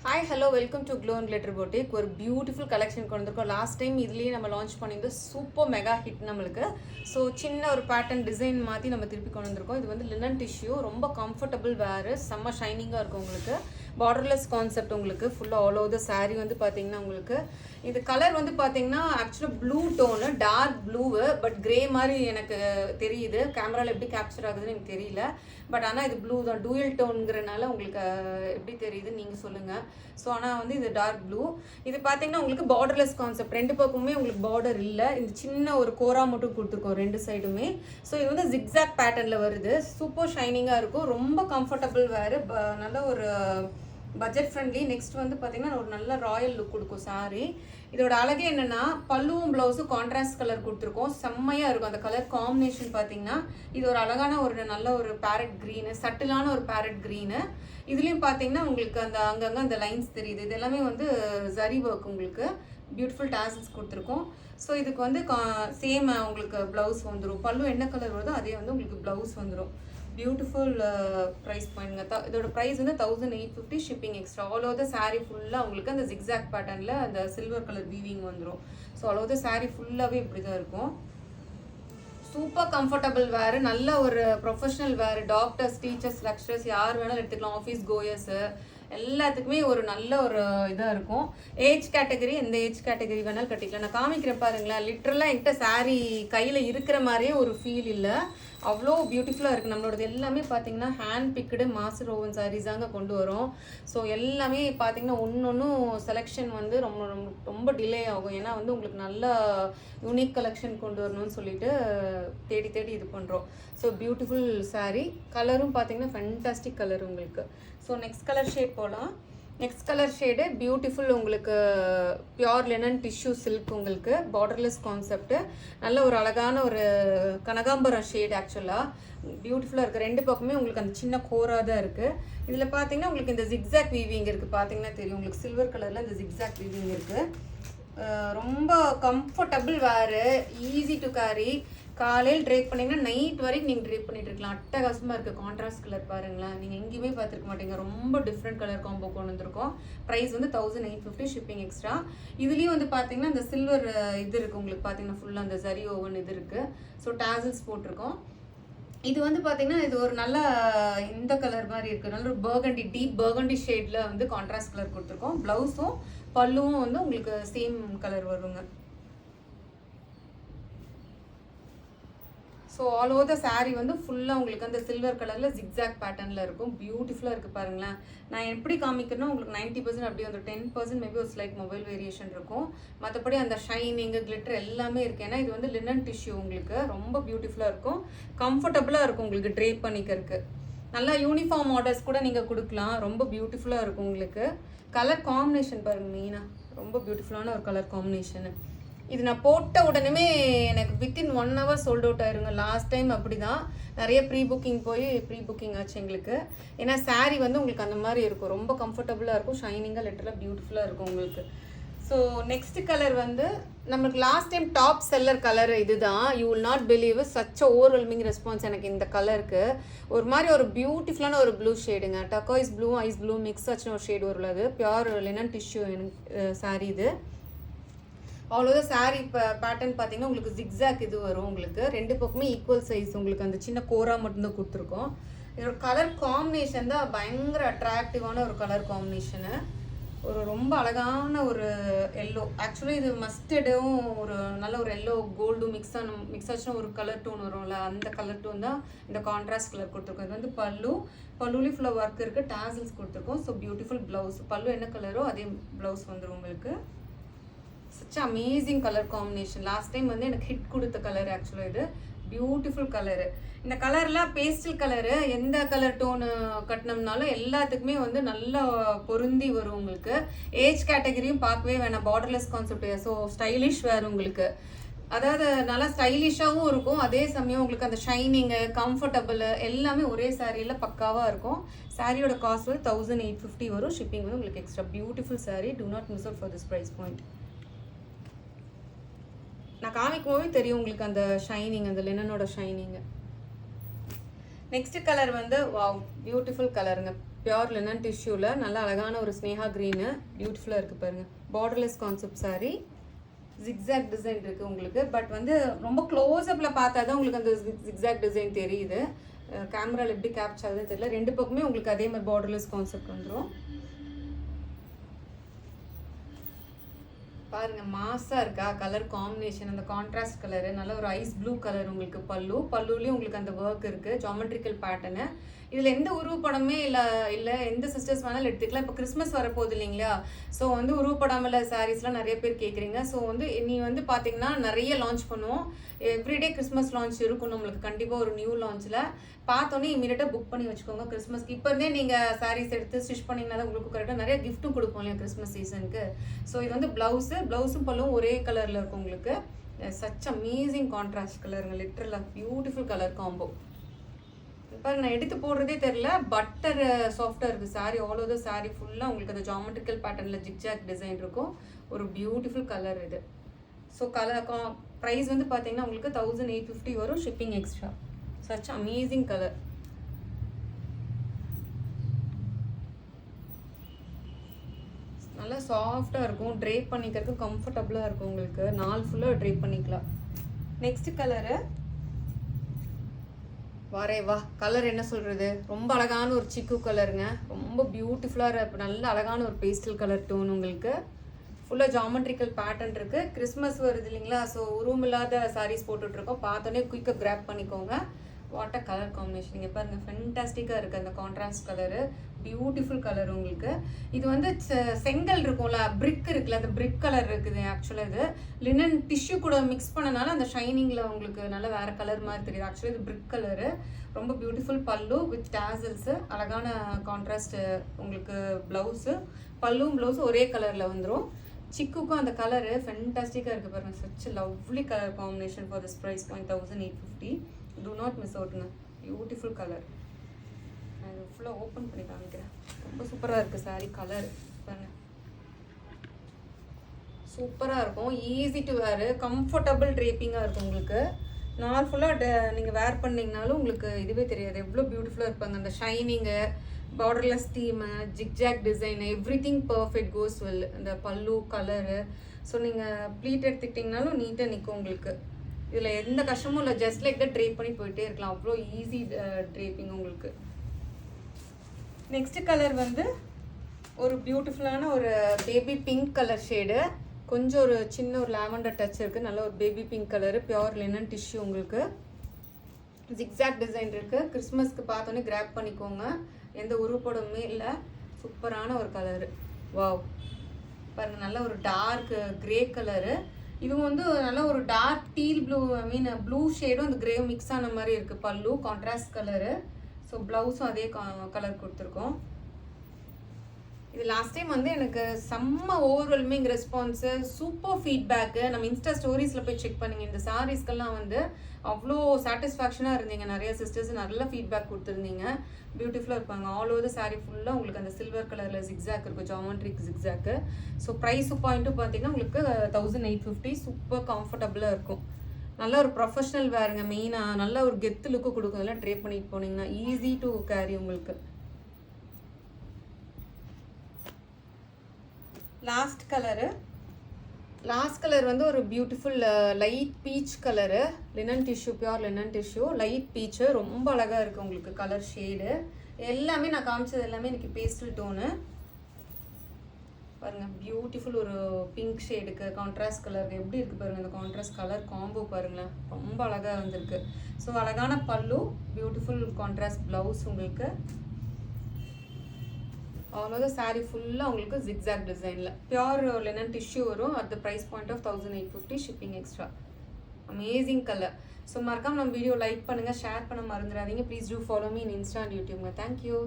Hi hello welcome to glow and glitter boutique. ஒரு beautiful collection கொண்டு வந்திருக்கோம். Last time இதுலேயே நம்ம லான்ச் பண்ணியிருந்தோம். சூப்பர் மெகா ஹிட் நம்மளுக்கு. ஸோ சின்ன ஒரு பேட்டர்ன் டிசைன் மாற்றி நம்ம திருப்பி கொண்டு வந்திருக்கோம். இது வந்து லினன் டிஷ்யூ, ரொம்ப கம்ஃபர்டபுள் வேறு, செம்ம ஷைனிங்காக இருக்கும் உங்களுக்கு. பார்டர்லெஸ் கான்செப்ட் உங்களுக்கு ஃபுல்லாக ஆல் ஓவர் த சாரீ வந்து பார்த்தீங்கன்னா உங்களுக்கு இது கலர் வந்து பார்த்தீங்கன்னா ஆக்சுவலாக ப்ளூ டோனு, டார்க் ப்ளூவு, பட் கிரே மாதிரி எனக்கு தெரியுது. கேமராவில் எப்படி கேப்சர் ஆகுதுன்னு எனக்கு தெரியல. பட் ஆனால் இது ப்ளூ தான், டூயல் டோனுங்கிறனால உங்களுக்கு எப்படி தெரியுதுன்னு நீங்கள் சொல்லுங்கள். ஸோ ஆனால் வந்து இது டார்க் ப்ளூ. இது பார்த்தீங்கன்னா உங்களுக்கு பார்டர்லெஸ் கான்செப்ட், ரெண்டு பக்கமுமே உங்களுக்கு பார்டர் இல்லை. இந்த சின்ன ஒரு கோரா மட்டும் கொடுத்துருக்கோம் ரெண்டு சைடுமே. ஸோ இது வந்து ஜிக்ஸாக் பேட்டர்னில் வருது. சூப்பர் ஷைனிங்காக இருக்கும், ரொம்ப கம்ஃபர்டபுள் வேறு, நல்ல ஒரு பட்ஜெட் ஃப்ரெண்ட்லி. நெக்ஸ்ட் வந்து பார்த்தீங்கன்னா ஒரு நல்ல ராயல் லுக் கொடுக்கும் சாரீ. இதோட அழகே என்னன்னா பல்லுவும் ப்ளவுஸும் கான்ட்ராஸ்ட் கலர் கொடுத்துருக்கோம், செம்மையாக இருக்கும். அந்த கலர் காம்பினேஷன் பார்த்தீங்கன்னா இது ஒரு அழகான ஒரு நல்ல ஒரு பேரட் க்ரீனு, சட்டிலான ஒரு பேரட் க்ரீனு. இதுலேயும் பார்த்தீங்கன்னா உங்களுக்கு அந்த அங்கங்கே அந்த லைன்ஸ் தெரியுது. இது எல்லாமே வந்து ஜரி ஒர்க், உங்களுக்கு பியூட்டிஃபுல் டாசல்ஸ் கொடுத்துருக்கோம். ஸோ இதுக்கு வந்து சேம் உங்களுக்கு ப்ளவுஸ் வந்துடும். பல்லு என்ன கலர் வருதோ அதே வந்து உங்களுக்கு ப்ளவுஸ் வந்துடும். பியூட்டிஃபுல் ப்ரைஸ் பாயிண்ட்ங்க. இதோட ப்ரைஸ் வந்து 1850, shipping extra. All over the sari ஃபுல்லாக உங்களுக்கு அந்த ஜிக்ஸாக் பேட்டர்னில் அந்த சில்வர் கலர் வீவிங் வந்துடும். So all over the sari ஃபுல்லாகவே இப்படி தான் இருக்கும். சூப்பர் கம்ஃபர்டபுள் வேறு, நல்ல ஒரு ப்ரொஃபஷனல் வேறு. டாக்டர்ஸ், டீச்சர்ஸ், லெக்சரர்ஸ் யார் வேணாலும் எடுத்துக்கலாம். ஆஃபீஸ் கோயர்ஸு எல்லாத்துக்குமே ஒரு நல்ல ஒரு இதாக இருக்கும். ஏஜ் கேட்டகரி, எந்த ஏஜ் கேட்டகரி வேணாலும் கட்டிக்கலாம். நான் காமிக்கிறேன் பாருங்களேன். லிட்ரலாக என்கிட்ட சாரீ கையில் இருக்கிற மாதிரியே ஒரு ஃபீல் இல்லை, அவ்வளோ பியூட்டிஃபுல்லாக இருக்குது. நம்மளோடது எல்லாமே பார்த்தீங்கன்னா ஹேண்ட் பிக்டு மாஸ்டர் ஓவன் சாரீஸாங்க கொண்டு வரும். ஸோ எல்லாமே பார்த்தீங்கன்னா ஒன்று செலெக்ஷன் வந்து ரொம்ப ரொம்ப ரொம்ப டிலே ஆகும். ஏன்னா வந்து உங்களுக்கு நல்ல யூனிக் கலெக்ஷன் கொண்டு வரணும்னு சொல்லிட்டு தேடி தேடி இது பண்ணுறோம். So beautiful sari. கலரும் பார்த்தீங்கன்னா ஃபேண்டாஸ்டிக் கலர் உங்களுக்கு. ஸோ நெக்ஸ்ட் கலர் ஷேட் போகலாம். நெக்ஸ்ட் கலர் ஷேடு பியூட்டிஃபுல் உங்களுக்கு பியோர் லினன் டிஷ்யூ சில்க், உங்களுக்கு பார்டர்லெஸ் கான்செப்ட்டு, நல்ல ஒரு அழகான ஒரு கனகாம்பரம் ஷேடு. ஆக்சுவலாக பியூட்டிஃபுல்லாக இருக்குது. ரெண்டு பக்கமே உங்களுக்கு அந்த சின்ன கோரா தான் இருக்குது. இதில் பார்த்தீங்கன்னா உங்களுக்கு இந்த ஜிக்ஸாக் வீவிங் இருக்குது, பார்த்தீங்கன்னா தெரியும் உங்களுக்கு. சில்வர் கலரில் இந்த ஜிக்ஸாக் வீவிங் இருக்குது. ரொம்ப கம்ஃபர்டபுள் வேறு, ஈஸி டு கேரி. காலையில் ட்ரேப் பண்ணிங்கன்னா நைட் வரைக்கும் நீங்கள் ட்ரேப் பண்ணிட்டு இருக்கலாம். அட்டகாசமாக இருக்குது. கான்ட்ராஸ்ட் கலர் பாருங்களேன், நீங்கள் எங்கேயுமே பார்த்துருக்க மாட்டீங்க. ரொம்ப டிஃப்ரெண்ட் கலர் காம்போ கொண்டு வந்திருக்கோம். ப்ரைஸ் வந்து 1850, ஷிப்பிங் எக்ஸ்ட்ரா. இதுலேயும் வந்து பார்த்தீங்கன்னா இந்த சில்வர் இது இருக்குது உங்களுக்கு. பார்த்தீங்கன்னா ஃபுல்லாக அந்த ஜரி ஓவன் இது இருக்குது. ஸோ டாசல்ஸ் போட்டிருக்கோம். இது வந்து பார்த்தீங்கன்னா இது ஒரு நல்ல இந்த கலர் மாதிரி இருக்குது, நல்ல ஒரு பர்கண்டி, டீப் பர்கண்டி ஷேடில் வந்து கான்ட்ராஸ்ட் கலர் கொடுத்துருக்கோம். ப்ளவுஸும் பல்லுவும் வந்து உங்களுக்கு சேம் கலர் வருங்க. So all over the sari வந்து ஃபுல்லாக உங்களுக்கு அந்த சில்வர் கலரில் ஜிக்ஸாக் பேட்டர்னில் இருக்கும். பியூட்டிஃபுல்லாக இருக்குது பாருங்களேன். நான் எப்படி காமிக்கிறேன்னா உங்களுக்கு 90% அப்படி வந்து 10% மேபி ஒரு ஸ்லைட் மொபைல் வேரியேஷன் இருக்கும். மற்றபடி அந்த ஷைனிங்கு, கிளிட்டர் எல்லாமே இருக்குது. ஏன்னா இது வந்து லினன் டிஷ்யூ, உங்களுக்கு ரொம்ப பியூட்டிஃபுல்லாக இருக்கும், கம்ஃபர்டபுளாக இருக்கும் உங்களுக்கு ட்ரேப் பண்ணிக்கிறதுக்கு. நல்லா யூனிஃபார்ம் ஆர்டர்ஸ் கூட நீங்கள் கொடுக்கலாம். ரொம்ப பியூட்டிஃபுல்லாக இருக்கும் உங்களுக்கு. கலர் காம்பினேஷன் பாருங்கள், மெயினாக ரொம்ப பியூட்டிஃபுல்லான ஒரு கலர் காம்பினேஷனு. இது நான் போட்ட உடனே எனக்கு வித்தின் 1 hour சோல்ட் அவுட் ஆயிருங்க. லாஸ்ட் டைம் அப்படி தான், நிறைய ப்ரீ புக்கிங் ஆச்சு எங்களுக்கு. ஏன்னா சாரீ வந்து உங்களுக்கு அந்த மாதிரி இருக்கும், ரொம்ப கம்ஃபர்டபுளாக இருக்கும், ஷைனிங்காக லிட்டரலாக பியூட்டிஃபுல்லாக இருக்கும் உங்களுக்கு. ஸோ நெக்ஸ்ட் கலர் வந்து நம்மளுக்கு last time top seller colour இது தான். You will not believe such overwhelming response எனக்கு இந்த கலருக்கு. ஒரு மாதிரி ஒரு பியூட்டிஃபுல்லான ஒரு ப்ளூ ஷேடுங்க. Turquoise blue, ice blue mix ஆச்சுன்னு ஒரு ஷேடு வரும்ல, அது பியோர் லினன் டிஷ்யூ சாரீ இது. அவ்வளோதான் சாரீ பேட்டர்ன் பார்த்தீங்கன்னா உங்களுக்கு ஜிக்ஸாக் இது வரும் உங்களுக்கு. ரெண்டு பக்கமே ஈக்குவல் சைஸ், உங்களுக்கு அந்த சின்ன கோரா மட்டும்தான் கொடுத்துருக்கோம். இதோட கலர் காம்பினேஷன் தான் பயங்கர அட்ராக்டிவான ஒரு கலர் காம்பினேஷனு. ஒரு ரொம்ப அழகான ஒரு எல்லோ. ஆக்சுவலி இது மஸ்டர்டும் ஒரு நல்ல ஒரு எல்லோ கோல்டும் மிக்ஸ் ஆச்சுன்னா ஒரு கலர் டோன் வரும்ல, அந்த கலர் டோன் தான் இந்த கான்ட்ராஸ்ட் கலர் கொடுத்துருக்கோம். இது வந்து பல்லுலேயும் ஃபுல்லாக ஒர்க் இருக்குது, டாசல்ஸ் கொடுத்துருக்கோம். ஸோ பியூட்டிஃபுல் ப்ளவுஸ், பல்லு என்ன கலரோ அதே ப்ளவுஸ் வந்துடும் உங்களுக்கு. Such amazing colour combination. Last time வந்து எனக்கு ஹிட் கொடுத்த கலர் ஆக்சுவலாக இது. Beautiful colour. இந்த கலர்லாம் பேஸ்டல் கலரு, எந்த கலர் டோனு கட்டினோம்னாலும் எல்லாத்துக்குமே வந்து நல்லா பொருந்தி வரும் உங்களுக்கு. ஏஜ் கேட்டகரியும் பார்க்கவே வேணாம், பார்டர்லெஸ் கான்செப்ட். ஸோ ஸ்டைலிஷ் வேறு உங்களுக்கு. அதாவது நல்லா ஸ்டைலிஷாகவும் இருக்கும், அதே சமயம் உங்களுக்கு அந்த ஷைனிங்கு, கம்ஃபர்டபுள் எல்லாமே ஒரே சாரியில் பக்காவாக இருக்கும். சாரியோட காஸ்ட் வந்து 1850 வரும், ஷிப்பிங் வந்து உங்களுக்கு extra. Beautiful sari, do not miss out for this price point. நான் காமிக்கும் போது தெரியும் உங்களுக்கு அந்த ஷைனிங், அந்த லினனோட ஷைனிங்கு. நெக்ஸ்ட் கலர் வந்து வாவ், பியூட்டிஃபுல் கலருங்க. பியோர் லினன் டிஷ்யூவில் நல்ல அழகான ஒரு ஸ்னேகா க்ரீனு பியூட்டிஃபுல்லாக இருக்குது பாருங்கள். Borderless concept sari, zigzag design இருக்குது உங்களுக்கு. பட் வந்து ரொம்ப க்ளோஸ்அப்பில் பார்த்தா தான் உங்களுக்கு அந்த ஜிக்ஸாக் டிசைன் தெரியுது. கேமராவில் எப்படி கேப்சர் ஆகுதுன்னு தெரியல. ரெண்டு பக்கமே உங்களுக்கு அதே மாதிரி பார்டர்லெஸ் கான்செப்ட் வந்துடும். பாருங்க, மாஸாக இருக்கா கலர் காம்பினேஷன். அந்த கான்ட்ராஸ்ட் கலரு நல்ல ஒரு ஐஸ் ப்ளூ கலர் உங்களுக்கு. பல்லுலேயும் உங்களுக்கு அந்த ஒர்க் இருக்குது, ஜாமெட்ரிக்கல் பேட்டர்னு. இதில் எந்த உருவப்படமே இல்லை எந்த சிஸ்டர்ஸ் வேணாலும் எடுத்துக்கலாம். இப்போ கிறிஸ்மஸ் வரப்போகுது இல்லைங்களா? ஸோ வந்து உருவப்படாமல் சாரீஸ்லாம் நிறைய பேர் கேட்குறீங்க. ஸோ வந்து நீ வந்து பார்த்தீங்கன்னா நிறைய லான்ச் பண்ணுவோம். எவ்ரிடே கிறிஸ்மஸ் லான்ச் இருக்கும் நம்மளுக்கு கண்டிப்பாக. ஒரு நியூ லான்ச்சில் பார்த்தோன்னே இமீடியட்டாக புக் பண்ணி வச்சுக்கோங்க. கிறிஸ்மஸ்க்கு இப்போ இருந்தே நீங்கள் சாரீஸ் எடுத்து ஸ்டிச் பண்ணிங்கன்னா தான் உங்களுக்கு கரெக்டாக நிறைய கிஃப்ட்டும் கொடுப்போம் இல்லையா கிறிஸ்மஸ் சீசனுக்கு. ஸோ இது வந்து ப்ளவுஸும் பல்லும் ஒரே கலரில் இருக்கும் உங்களுக்கு. சச் அமேசிங் கான்ட்ராஸ்ட் கலருங்க, லிட்டரலாக பியூட்டிஃபுல் கலர் காம்போ. இப்போ நான் எடுத்து போடுறதே தெரில, பட்டர் சாஃப்டாக இருக்குது சாரீ. ஆல் ஓவர் சாரீ ஃபுல்லாக உங்களுக்கு அந்த ஜாமெட்ரிக்கல் பேட்டர்னில் ஜிக்ஜாக் டிசைன் இருக்கும். ஒரு பியூட்டிஃபுல் கலர் இது. ஸோ ப்ரைஸ் வந்து பார்த்தீங்கன்னா உங்களுக்கு 1850 வரும், shipping extra. Such amazing colour. நல்லா சாஃப்டாக இருக்கும், ட்ரேப் பண்ணிக்கிறதுக்கு கம்ஃபர்டபுளாக இருக்கும் உங்களுக்கு. நாள் ஃபுல்லாக ட்ரேப் பண்ணிக்கலாம். நெக்ஸ்ட் கலரு வா கலர் என்ன சொல்கிறது, ரொம்ப அழகான ஒரு சிக்கு கலருங்க. ரொம்ப பியூட்டிஃபுல்லாக நல்ல அழகான ஒரு பேஸ்டல் கலர் டோன் உங்களுக்கு. ஃபுல்லாக ஜாமெட்ரிக்கல் பேட்டர்ன் இருக்குது. கிறிஸ்மஸ் வருது இல்லைங்களா? ஸோ உருவம் இல்லாத சாரீஸ் போட்டுட்ருக்கோம். பார்த்தோன்னே குயிக்காக கிராப் பண்ணிக்கோங்க. வாட்டர் கலர் காம்பினேஷன் நீங்கள் பாருங்கள், ஃபென்டாஸ்டிக்காக இருக்குது அந்த கான்ட்ராஸ்ட் கலரு. பியூட்டிஃபுல் கலர் உங்களுக்கு. இது வந்து செங்கல் இருக்கும்ல, பிரிக் இருக்குல்ல, அந்த பிரிக் கலர் இருக்குது. ஆக்சுவலாக இது லினன் டிஷ்யூ கூட மிக்ஸ் பண்ணனால அந்த ஷைனிங்கில் உங்களுக்கு நல்ல வேறு கலர் மாதிரி தெரியுது. ஆக்சுவலாக இது பிரிக் கலரு. ரொம்ப பியூட்டிஃபுல் பல்லு வித் டேசல்ஸு, அழகான கான்ட்ராஸ்ட் உங்களுக்கு. ப்ளவுஸும் ஒரே கலரில் வந்துடும். சிக்குக்கும் அந்த கலரு ஃபென்டாஸ்டிக்காக இருக்குது பாருங்கள். Such lovely colour combination for this price point 1850. Do not miss அவுட்டுங்க. Beautiful colour. நான் இது ஃபுல்லாக ஓப்பன் பண்ணி காமிக்கிறேன். ரொம்ப சூப்பராக இருக்குது சாரீ. கலர் பாருங்கள், சூப்பராக இருக்கும். ஈஸி டு வேர், கம்ஃபர்டபுள் ட்ரேப்பிங்காக இருக்கும் உங்களுக்கு. நாள் ஃபுல்லாக நீங்கள் வேர் பண்ணிங்கனாலும் உங்களுக்கு இதுவே தெரியாது எவ்வளோ பியூட்டிஃபுல்லாக இருப்பாங்க. அந்த shining, borderless theme, zigzag design, every thing perfect கோஸ் வெல். இந்த பல்லு கலரு. ஸோ நீங்கள் ப்ளீட் எடுத்துக்கிட்டிங்கனாலும் நீட்டாக நிற்கும் உங்களுக்கு. இதில் எந்த கஷ்டமும் இல்லை, ஜஸ்ட் லைக் தான் ட்ரேப் பண்ணி போயிட்டே இருக்கலாம். அவ்வளோ ஈஸி ட்ரேப்பிங் உங்களுக்கு. நெக்ஸ்ட் கலர் வந்து ஒரு பியூட்டிஃபுல்லான ஒரு பேபி பிங்க் கலர் ஷேடு. கொஞ்சம் ஒரு சின்ன ஒரு லாவெண்டர் டச் இருக்குது. நல்ல ஒரு baby pink colour, pure linen tissue உங்களுக்கு. ஜிக்ஸாக் டிசைன் இருக்குது. கிறிஸ்மஸ்க்கு பார்த்தோன்னே கிராப் பண்ணிக்கோங்க. எந்த உருப்படமே இல்லை. சூப்பரான ஒரு கலரு. வாவ் பாருங்கள், நல்ல ஒரு டார்க் கிரே கலரு. இதுவும் வந்து நல்ல ஒரு டார்க் டீல் ப்ளூ, ப்ளூ ஷேடும் அந்த கிரே மிக்ஸ் ஆன மாதிரி இருக்குது. பல்லு கான்ட்ராஸ்ட் கலரு. ஸோ ப்ளவுஸும் அதே கலர் கொடுத்துருக்கோம். இது லாஸ்ட் டைம் வந்து எனக்கு செம்ம ஓவர்வெல்மிங் ரெஸ்பான்ஸு, சூப்பர் ஃபீட்பேக்கு. நம்ம இன்ஸ்டா ஸ்டோரிஸில் போய் செக் பண்ணிங்க. இந்த சாரீஸ்க்கெல்லாம் வந்து அவ்வளோ சாட்டிஸ்ஃபேக்ஷனாக இருந்தீங்க. நிறைய சிஸ்டர்ஸ் நல்ல ஃபீட்பேக் கொடுத்துருந்தீங்க. பியூட்டிஃபுல்லாக இருப்பாங்க. ஆல் ஓவர் சாரீ ஃபுல்லாக உங்களுக்கு அந்த சில்வர் கலரில் ஜிக்ஸாக் இருக்கும், ஜாமெட்ரிக் ஜிக்ஸாக்கு. ஸோ ப்ரைஸு பாயிண்ட்டும் பார்த்தீங்கன்னா உங்களுக்கு 1850. சூப்பர் கம்ஃபர்டபுளாக இருக்கும். நல்ல ஒரு ப்ரொஃபஷ்னல் வேறுங்க. மெயினாக நல்ல ஒரு கெத்து லுக்கு கொடுக்கும். இதெல்லாம் ட்ரேப் பண்ணிட்டு போனீங்கன்னா ஈஸி டு கேரி உங்களுக்கு. லாஸ்ட் கலர் வந்து ஒரு beautiful light peach colour. Linen tissue, pure linen tissue, light beach. ரொம்ப அழகாக இருக்குது உங்களுக்கு கலர் ஷேடு. எல்லாமே நான் காமிச்சது எல்லாமே எனக்கு பேஸ்டல் டோனு. பாருங்கள், பியூட்டிஃபுல் ஒரு பிங்க் ஷேடுக்கு கான்ட்ராஸ்ட் கலருக்கு எப்படி இருக்குது பாருங்கள். இந்த கான்ட்ராஸ்ட் கலர் காம்போ பாருங்களேன், ரொம்ப அழகாக வந்திருக்கு. ஸோ அழகான பல்லு, பியூட்டிஃபுல் கான்ட்ராஸ்ட் ப்ளவுஸ் உங்களுக்கு. அவ்வளோத சாரீ ஃபுல்லாக உங்களுக்கு ஜிக்ஸாக் டிசைனில் பியோர் லினன் டிஷ்யூ வரும். At the price point of 1850, shipping extra. Amazing colour. So மறக்காம நம்ம வீடியோ லைக் பண்ணுங்கள், ஷேர் பண்ண மறந்துடாதீங்க. Please do follow me in Insta and யூடியூப்ங்க. தேங்க்யூ.